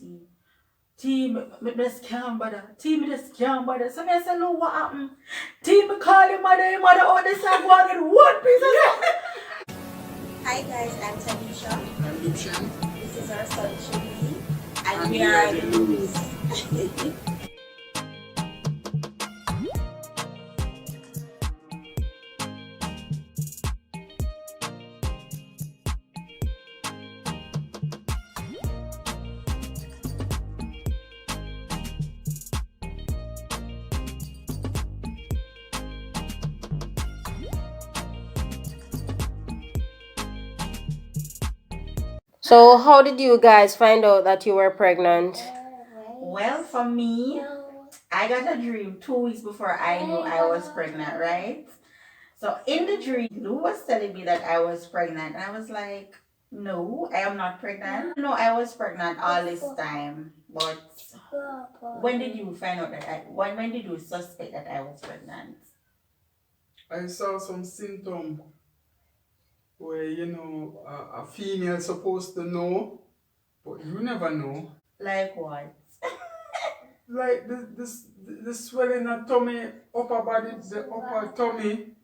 T. T, me just can't bother. T, me just can't bother. So me say, look what happened. T, me call your mother, all this I go and get one piece of Hi guys, I'm Tanisha. I'm Dubshan. This is our son Chili, and we are the Loos. So, how did you guys find out that you were pregnant? Well, for me, I got a dream 2 weeks before I knew I was pregnant, right? So in the dream, Lou was telling me that I was pregnant, and I was like, no, I am not pregnant. No, I was pregnant all this time. But when did you find out that when did you suspect that I was pregnant? I saw some symptom where a female supposed to know, but you never know. Like what? Like the swelling of tummy, upper body, the upper tummy.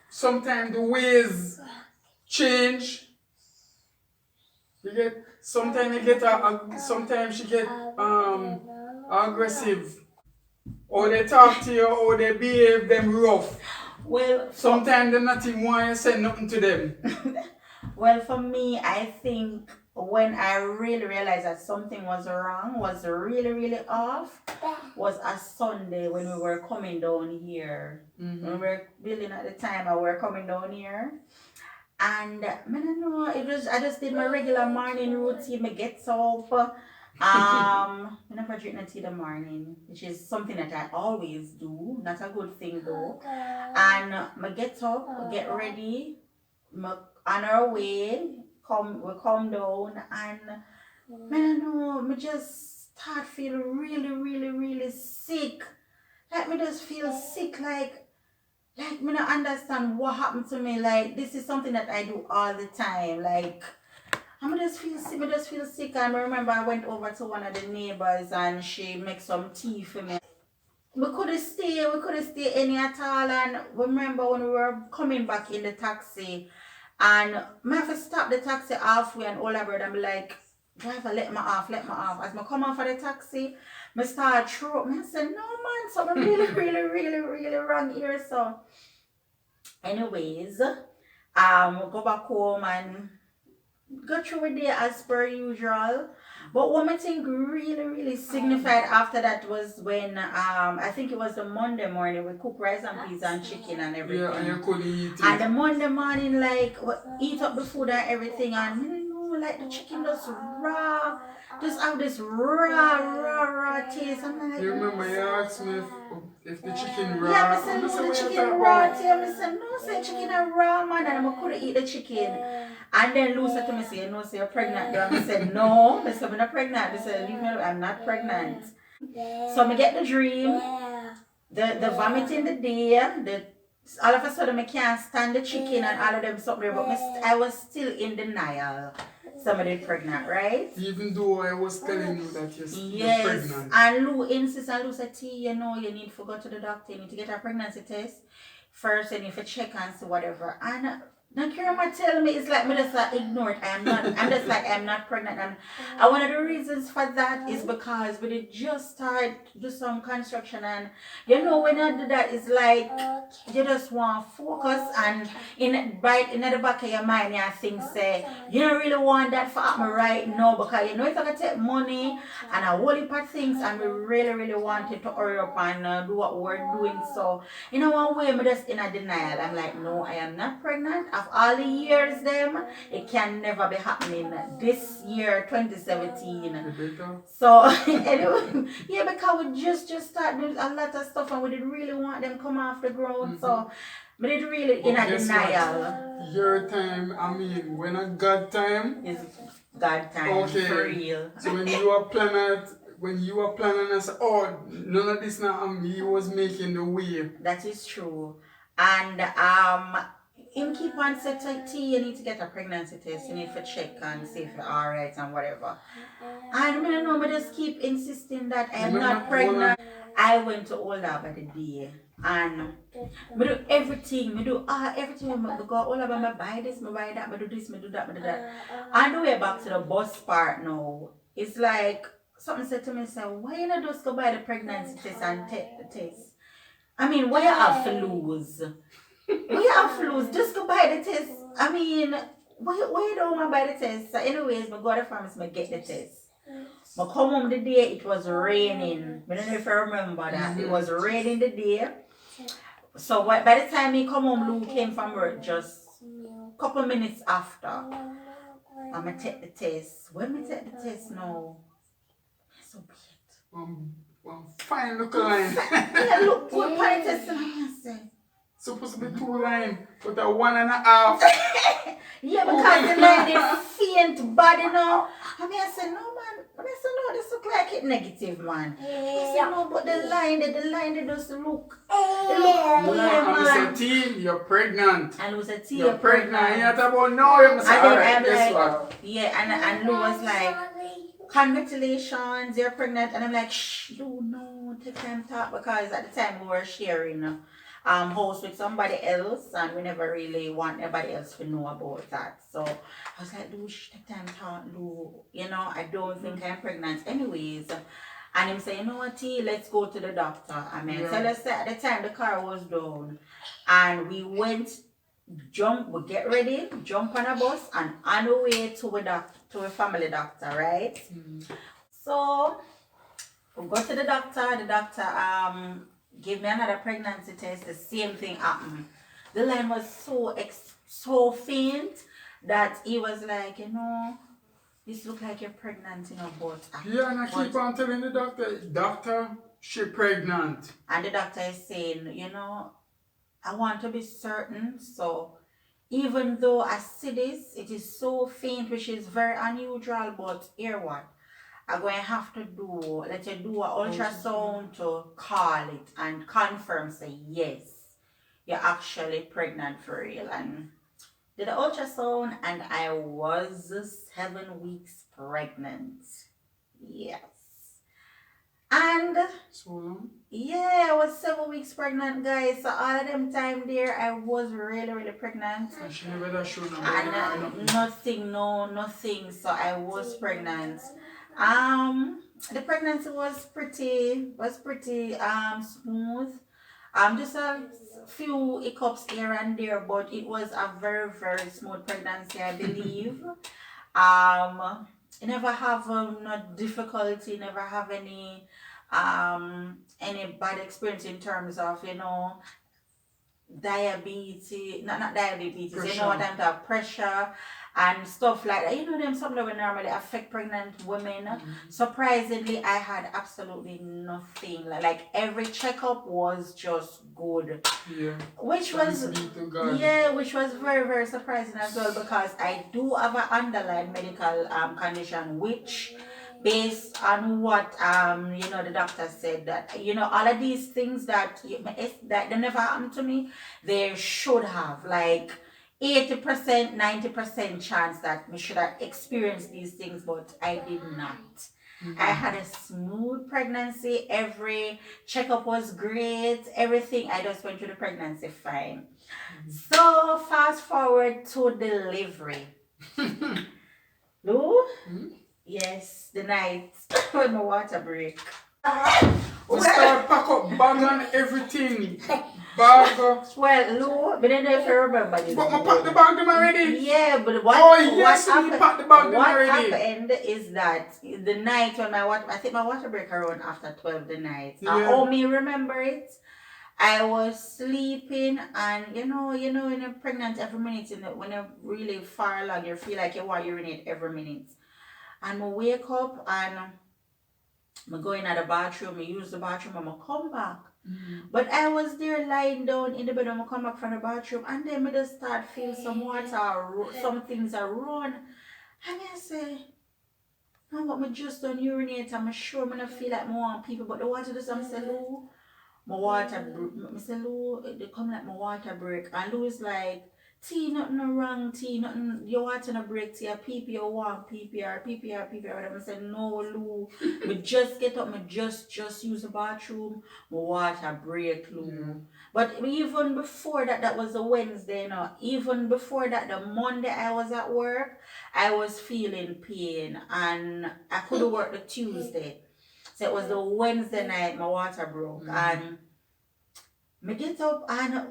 Sometimes the ways change. You get sometimes sometimes she get aggressive, or they talk to you, or they behave them rough. Well, sometimes they not even want you to say nothing to them. Well, for me, I think when I really realized that something was wrong, was really off, was a Sunday when we were coming down here. Mm-hmm. When we were building at the time, and we were coming down here. And I don't know, I just did my regular morning routine. I get up. I never drink no tea in the morning, which is something that I always do. Not a good thing though. And I get up, get ready, on our way, we come down, and I don't know, I just start feeling really sick. Like me just feel sick, like me not understand what happened to me. Like this is something that I do all the time. Like I just feel sick. And I remember I went over to one of the neighbors and she made some tea for me. We couldn't stay any at all. And remember when we were coming back in the taxi, and I have to stop the taxi halfway and all over and be like, driver, let me off. As I come off of the taxi, I start throat. I said, no man, something really wrong here. So anyways, we go back home and go through a day as per usual. But what I think really signified after that was when I think it was the Monday morning we cook rice and peas and chicken and everything. Yeah, and you couldn't eat it. And the Monday morning, like, eat up the food and everything, and you know, like the chicken just raw, just have this raw taste. I'm like, you remember you asked me if the chicken raw? Yeah, I said, no, the chicken raw. I said, no, say chicken are raw, man, and I couldn't eat the chicken. And then Lou said to me, say, no, say you're pregnant. And I said, no, I said, I'm not pregnant. I said, leave me alone, I'm not pregnant. So I get the dream, the vomiting the day, all of a sudden I can't stand the chicken and all of them something, but I was still in denial. Somebody pregnant, right? Even though I was telling you that you're pregnant. And Lou insists, and Lou said, T, you know, you need to go to the doctor, you need to get a pregnancy test. First, you need to check and see whatever. And now Kirama tell me it's like me just like ignore it. I'm just like I'm not pregnant. And one of the reasons for that is because we did just start do some construction, and you know when I do that it's like you just want to focus, and in the back of your mind you think say you don't really want that for happen right now, because you know it's gonna take money and a whole heap of things, and we really wanted to hurry up and do what we're doing. So in one way I'm just in a denial. I'm like, no, I am not pregnant. Of all the years them, it can never be happening this year 2017. So anyway, yeah, because we just started doing a lot of stuff and we didn't really want them come off the ground. So we did really in a denial. What? Your time, I mean, when I got time is God time, okay, for real. So when you were planning I said, oh, none of this now, he was making the way. That is true. And him keep on saying to T, you need to get a pregnancy test, you need to check and see if you're alright and whatever. And I don't know, but just keep insisting that I am not pregnant. I went to Ola by the day and I do everything, I do everything. I go Ola by I buy this, I buy that, I do this, I do that, I do that. On the way back to the bus part now, it's like something said to me, say, why you not just go buy the pregnancy test and take the test? I mean, what you have to lose? What you have to lose? Just go buy the test. I mean, why you don't want to buy the test? So anyways, I go to the pharmacy, I get the test. I come home the day it was raining. I don't know if I remember that. It was raining the day. So by the time he come home, Lou came from work just a couple minutes after. I'm going to take the test. When we take the test now, it's so bad. Fine look line. Yeah, look, what part of test am I say? Supposed to be 2 lines, but a 1.5. Yeah, because the line is faint body now. I mean, I said, no, man. I said, no, this look like it negative, man. I said, no, but the line, they just look. They look And Mr. T, you're pregnant. And Lou said, T, You're pregnant. You're about no, you're And then I'm guess like, what? yeah, and Lou was like, congratulations, you're pregnant. And I'm like, shh, Lou, no, take time to talk. Because at the time we were sharing house with somebody else, and we never really want anybody else to know about that. So I was like, Lou, take time to talk, Lou. You know, I don't think I'm pregnant anyways. And him say, you know what, T, let's go to the doctor. I mean, tell us that at the time the car was down. And we went, we get ready, jump on a bus, and on the way to a family doctor, right? So we go to the doctor gave me another pregnancy test, the same thing happened. The line was so faint that he was like, you know, this look like you're pregnant, you know, but... Yeah, and I keep on telling the doctor, she pregnant. And the doctor is saying, you know, I want to be certain, so even though I see this, it is so faint, which is very unusual, but hear what? I'm going to have to let you do an ultrasound to call it and confirm, say, yes, you're actually pregnant for real. And did an ultrasound, and I was 7 weeks pregnant. Yes. And So long? yeah, I was 7 weeks pregnant, guys. So all of them time there, I was really pregnant. And she never that show And nothing. So I was pregnant. The pregnancy was pretty smooth. Just a few hiccups here and there, but it was a very smooth pregnancy, I believe. I never have no difficulty, never have any bad experience in terms of, you know, diabetes, not diabetes, Pressure. you know what I'm talking about, pressure and stuff like that. You know them something that will normally affect pregnant women. Surprisingly, I had absolutely nothing. Like every checkup was just good. Yeah. Which was which was very surprising as well, because I do have an underlying medical condition, which based on what you know, the doctor said, that you know, all of these things that they never happened to me, they should have, like 80%, 90% chance that we should have experienced these things, but I did not. I had a smooth pregnancy. Every checkup was great. Everything. I just went through the pregnancy fine. So fast forward to delivery. Lou? Yes, the night when my water break. We start pack up bag and everything. Bag. Well, Lou, but then if you remember this. But I pack the bag them already. Yeah, but what? Oh yes, what we pack the bag them what already. happened is that the night when I think my water break around after 12 the night. Yeah. Oh, me remember it. I was sleeping, and you know, when you're pregnant every minute, when you're really far along, you feel like you want to urinate every minute. And I wake up and I go in at the bathroom, I use the bathroom, and I come back. But I was there lying down in the bed when I come back from the bathroom, and then I just start feel some water, some things are run. And I say, no, but I just don't urinate. I'm sure I don't feel like I want people, but the water just, I'm saying, Lou, my water break. I say, Lou, they come like my water break. And Lou is like, tea, nothing no wrong, tea, nothing, you want to break tea, PP, you want PPR, whatever. I said, no, Lou, me just get up, me just use the bathroom, my water break, Lou. Yeah. But even before that, that was a Wednesday, you know, even before that, the Monday I was at work, I was feeling pain, and I couldn't work the Tuesday. So it was the Wednesday night, my water broke, and me get up and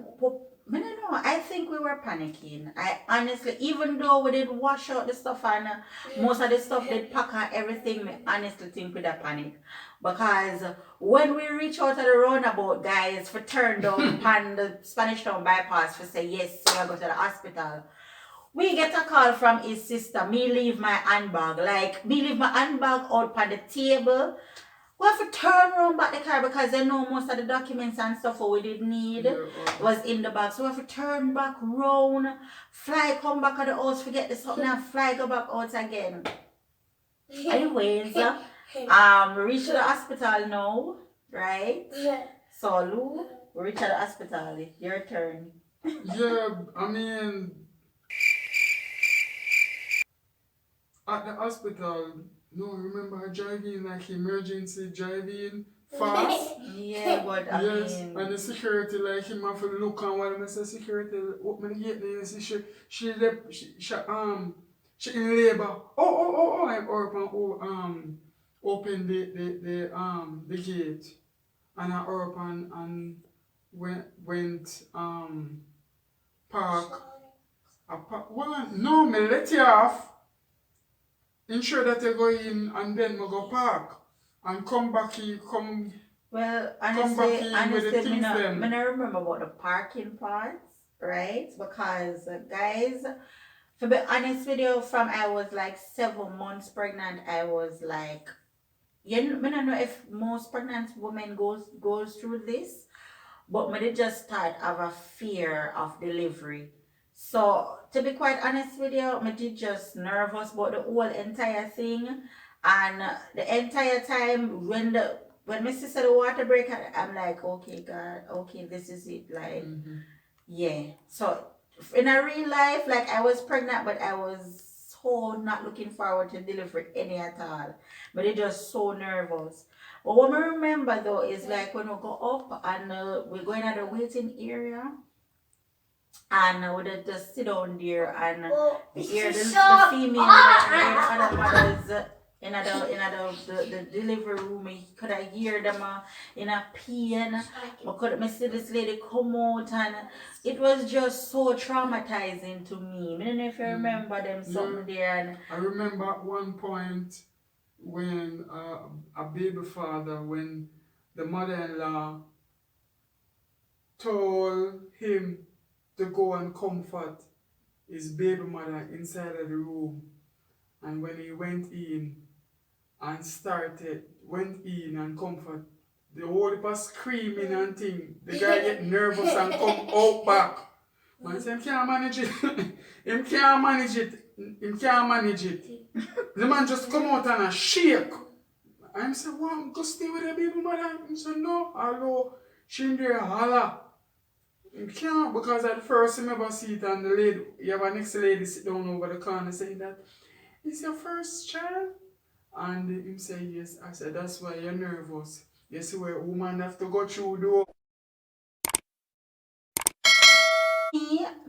I don't know, I think we were panicking. I honestly, even though we did wash out the stuff and most of the stuff did pack and everything, me honestly think with a panic. Because when we reach out to the roundabout, guys, for turn down upon the Spanish Town bypass for say yes, we are going to the hospital. We get a call from his sister, me leave my handbag. Like, me leave my handbag out on the table. We have to turn around back the car because they know most of the documents and stuff we did need was in the bag. So we have to turn back round, fly, come back at the house, forget the something and fly, go back out again. Anyways, we reach the hospital now, right? So Lou, we reach the hospital. Your turn. Yeah, I mean, at the hospital, no, remember driving like emergency driving fast? Yeah, but I Yes, mean, and the security like him have to look, and while I say security open the gate, then you see she in labor. I'm open the gate, and I open and went park. Well, no, me let you off. Ensure that you go in and then we go park and come back here, come. well, Come back honestly, in with the me things not them. remember about the parking parts, right? Because guys, to be honest with you, from I was like 7 months pregnant, I was like, me don't know if most pregnant women goes through this, but me did just start have a fear of delivery. So to be quite honest with you, me did just nervous about the whole entire thing, and the entire time when my sister the water break, I'm like, okay, God, okay, this is it, like, yeah. So in a real life, like I was pregnant, but I was so not looking forward to delivery any at all. But it just so nervous. But what I remember though is like when we go up and we're going at the waiting area, and we just sit down there and hear the female and the other mothers in the delivery room. You could hear them in a pain. I could see this lady come out, and it was just so traumatizing to me. I don't know if you remember them something there. And I remember at one point when a baby father, when the mother-in-law told him to go and comfort his baby mother inside of the room, and when he went in and comfort, the whole heap of screaming and thing, the guy get nervous and come out back. Man say him can't manage it. Him can't manage it. The man just come out and a shake. I say, wow, go stay with the baby mother. He said, no, hello. She in there holla. He can't, because at first he never see it, and the lady, you have a next lady sit down over the corner saying that, is your first child? And him say, yes. I said, that's why you're nervous. You see where a woman have to go through though.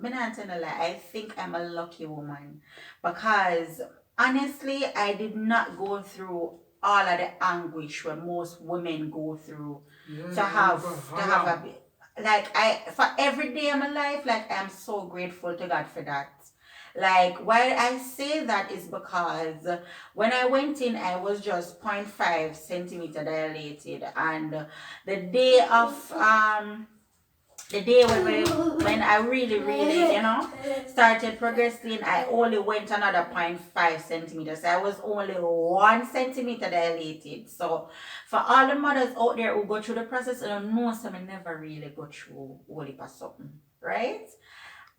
me not tell a lie, I think I'm a lucky woman, because honestly, I did not go through all of the anguish where most women go through to have a baby. Like for every day of my life, like I'm so grateful to God for that. Like why I say that is because when I went in, I was just 0.5 centimeter dilated, and the day when I really, started progressing, I only went another 0.5 centimeters. So I was only 1 centimeter dilated. So for all the mothers out there who go through the process, I don't know, some never really go through all heap of something, right?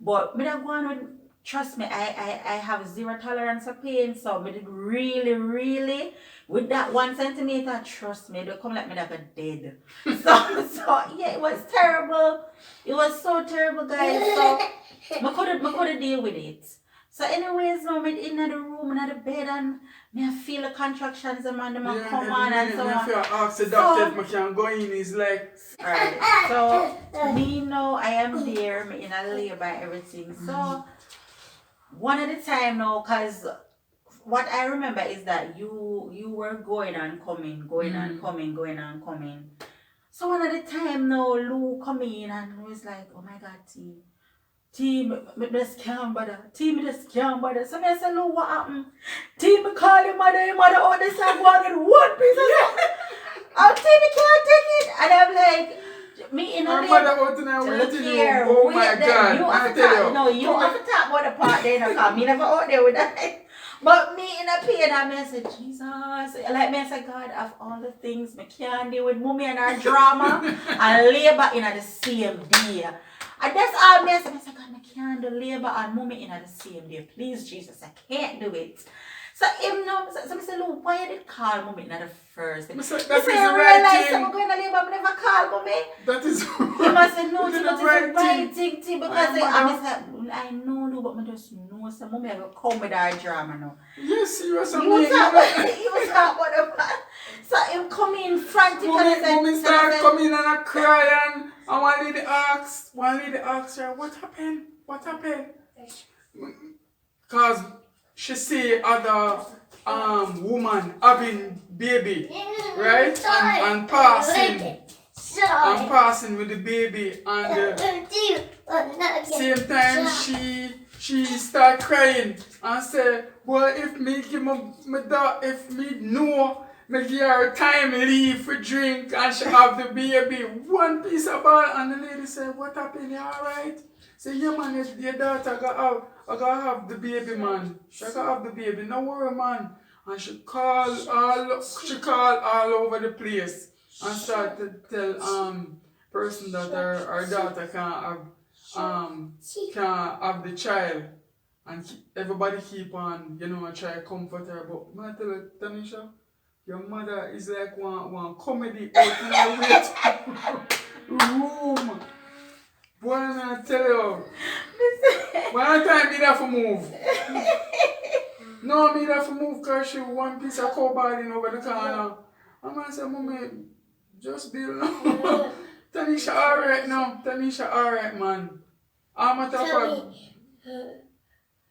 But me don't go on with trust me, I have zero tolerance for pain, so I did really, with that 1 centimeter, trust me, they come like me like a dead. So yeah, it was terrible. It was so terrible, guys. So I couldn't deal with it. So anyways, now I'm in the room, in the bed, and me I feel the contractions, and man, them a come on and so If you on. ask the doctor if I can go in, he's like, Alright, so me now, I am there, me in a labor and everything. So one at a time now, cause what I remember is that you were going and coming, going and coming, going and coming. So one at a time now, Lou come in and was like, oh my God, T, me just can't bother. T, me just can't bother. So I said, Lou, what happened? T, me call your mother all this time, go and get one piece of something. Oh, T, me can't take it. And I'm like, me in a my labor. mother out in there Look waiting here, you. Oh wait my there. God. You I have to tell talk, you. no, you have to talk about the part there, no, cause me never out there with that. But me in a pain, and I said, Jesus, like me, I said, God, of all the things me can't deal with mommy and her drama and labor in the same day. And that's all me I said, God, I can't do labor and mommy in the same day. Please, Jesus, I can't do it. So him now, so I said, Lou, why did call mommy in the first day? I said, He that is said, the I right realize thing. I'm going to labor, I never call mommy. That is He must say no, That is it's the the right right thing, because I I know, Lou, but I just know, so mommy I will come with our drama now. Yes, you are so You mean. talk about the man. So him come in frantic and I said, Mommy start coming and I cry and one lady asks, her, what happened? What happened? Cause she see other woman having baby, right? And passing with the baby, and same time she start crying and say, well, if me give my daughter, if me know, me give her time leave for drink and she have the baby, one piece of ball, and the lady said, what happened? You alright? Say, yeah man, your daughter gotta have the baby, man. She gotta have the baby, no worry, man. And she call all over the place and start to tell person that her daughter can't have the child, and everybody keep on try to comfort her. But I tell you, Tanisha, your mother is like one comedy out in the room. Boy, I tell you, one time me have to move. No, me have to move because she one piece of cobalt over the corner. And I said, Mommy, just deal now. Tanisha alright now. Tanisha alright, man. I'm a talk.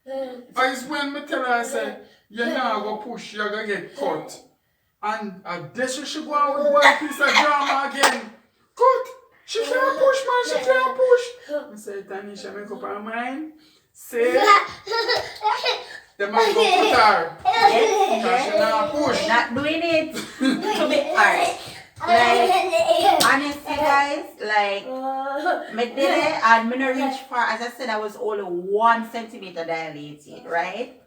It's when me tell her, I said, you're not going to push, you're going to get cut. And this she go on with one piece of drama again. Cut! She can't push, man, she can't push. I say, Tanisha, make up her mind. Say, the man go put her. Because she not push. Not doing it. To be alright. Like, honestly, guys, like, me did it and me not reach far. As I said, I was only 1 centimeter dilated, right?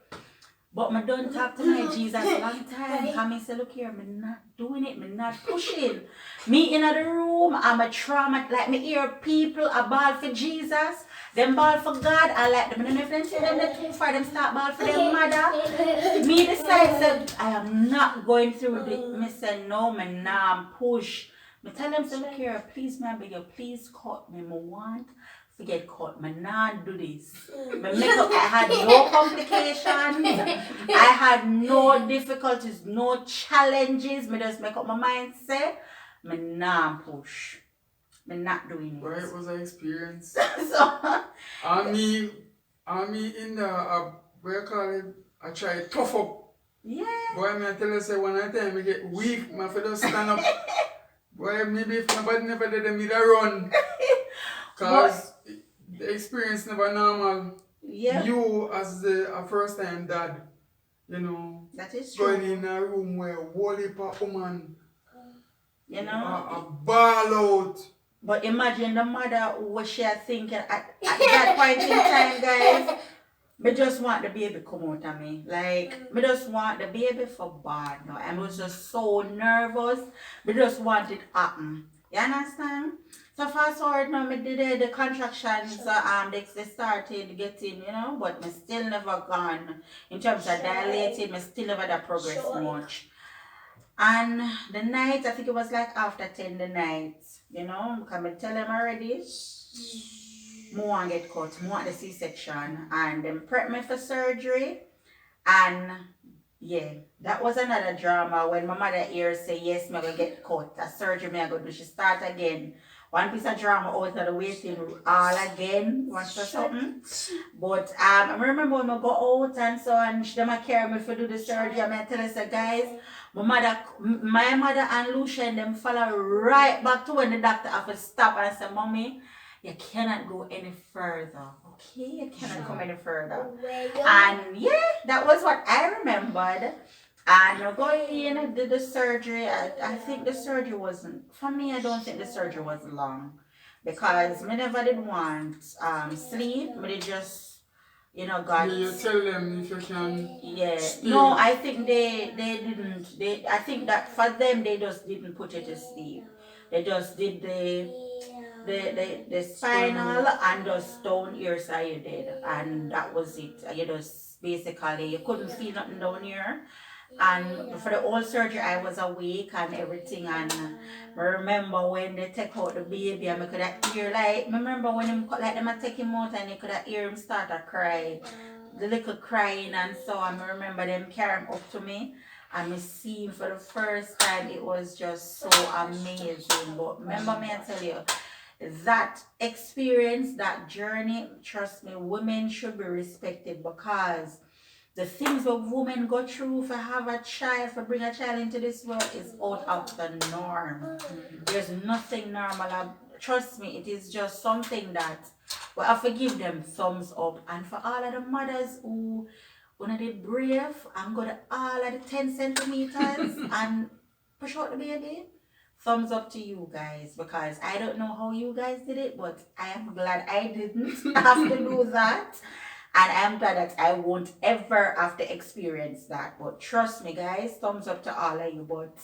But me don't talk to my Jesus a long time. Because me say, look here, me not doing it, me not pushing. Me in the room, I'm a trauma. Like, me hear people a ball for Jesus, them ball for God. I like them. I don't know if them see them too far, them start ball for their mother. Me decide, said, I am not going through this. Me say, no, me not push. Me tell them, say, look here, please, man, beg you, please cut me. Me want to get cut. Me not do this. Me make up, I had no complications. I had no difficulties, no challenges. Me just make up my mind, say, me not push. Me not doing it. Right, was an experience. So, me in the, what you call it, I try to tough up. yeah. Boy, me I tell you, say, one time I get weak, I feel just stand up. Boy, maybe if nobody never did me to run. Because the experience never normal. Yeah. You as a first time dad, That is going true. in a room where whole heap of woman You know? a ball out. But imagine the mother what she are thinking at that point in time, guys. Me just want the baby come out of me. Like, me just want the baby for bad now. I was just so nervous. Me just want it happen. You understand? So fast forward now, me did the contractions, they started getting, but me still never gone. In terms of dilating, me still never that progress much. And the night, I think it was like after 10 the night, because I tell them already, I want to get cut, I want the C-section, and them prep me for surgery. And yeah, that was another drama when my mother here say, yes, me gonna get cut, a surgery me I go do, she start again. One piece of drama out of the waiting all again, watch for something. But I remember when I go out and so, and them a carry me for do the surgery, and I tell us, guys, my mother and Lucia and them follow right back to when the doctor have to stop and say, Mommy, you cannot go any further. Okay, you cannot come any further. And yeah, that was what I remembered. And going in, did the surgery. I think the surgery wasn't, for me, I don't think the surgery was long. Because me never did want sleep. Me did just, got... You tell them if you can. Yeah. Sleep. No, I think they didn't. I think that for them, they just didn't put you to sleep. They just did the spinal and just down here side you did. And that was it. You just basically, you couldn't feel nothing down here. And for the whole surgery, I was awake and everything. And I remember when they take out the baby, and I could hear, like, I remember when them take him out and you could hear him start to cry, the little crying and so. And I remember them carry him up to me, and me see him for the first time. It was just so amazing. But remember me, I tell you, that experience, that journey, trust me, women should be respected, because the things that women go through for have a child, for bring a child into this world is out of the norm. There's nothing normal. Trust me, it is just something that, well, I forgive them, thumbs up. And for all of the mothers who did brave and go to all of the 10 centimeters and push out the baby, thumbs up to you guys, because I don't know how you guys did it, but I am glad I didn't have to do that. And I'm glad that I won't ever have to experience that. But trust me, guys, thumbs up to all of you. But